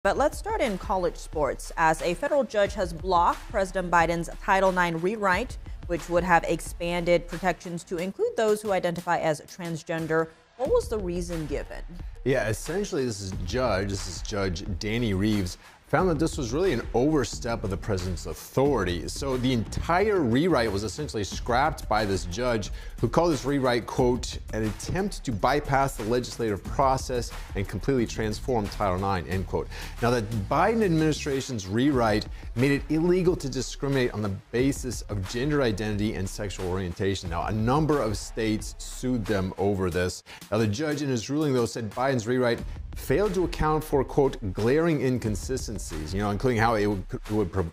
But let's start in college sports, as a federal judge has blocked President Biden's Title IX rewrite, which would have expanded protections to include those who identify as transgender. What was the reason given? Yeah, essentially, this is Judge Danny Reeves, found that this was really an overstep of the president's authority. So the entire rewrite was essentially scrapped by this judge, who called this rewrite, quote, an attempt to bypass the legislative process and completely transform Title IX, end quote. Now, the Biden administration's rewrite made it illegal to discriminate on the basis of gender identity and sexual orientation. Now, a number of states sued them over this. Now, the judge in his ruling, though, said Biden's rewrite failed to account for, quote, glaring inconsistencies, including how it would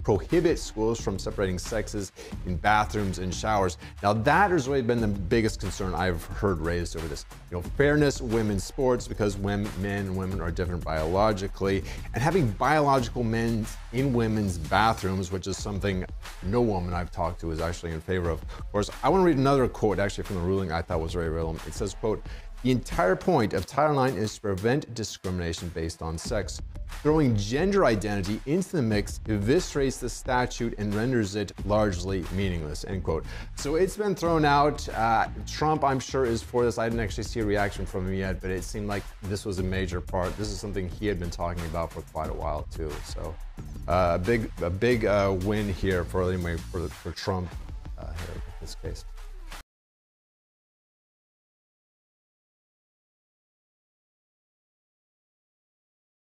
prohibit schools from separating sexes in bathrooms and showers. Now, that has really been the biggest concern I've heard raised over this. Fairness in women's sports, because men and women are different biologically, and having biological men in women's bathrooms, which is something no woman I've talked to is actually in favor of. Of course, I want to read another quote actually from the ruling I thought was very relevant. It says, quote, the entire point of Title IX is to prevent discrimination based on sex. Throwing gender identity into the mix eviscerates the statute and renders it largely meaningless, end quote. So it's been thrown out. Trump, I'm sure, is for this. I didn't actually see a reaction from him yet, but it seemed like this was a major part. This is something he had been talking about for quite a while, too. So a big win here for Trump here in this case.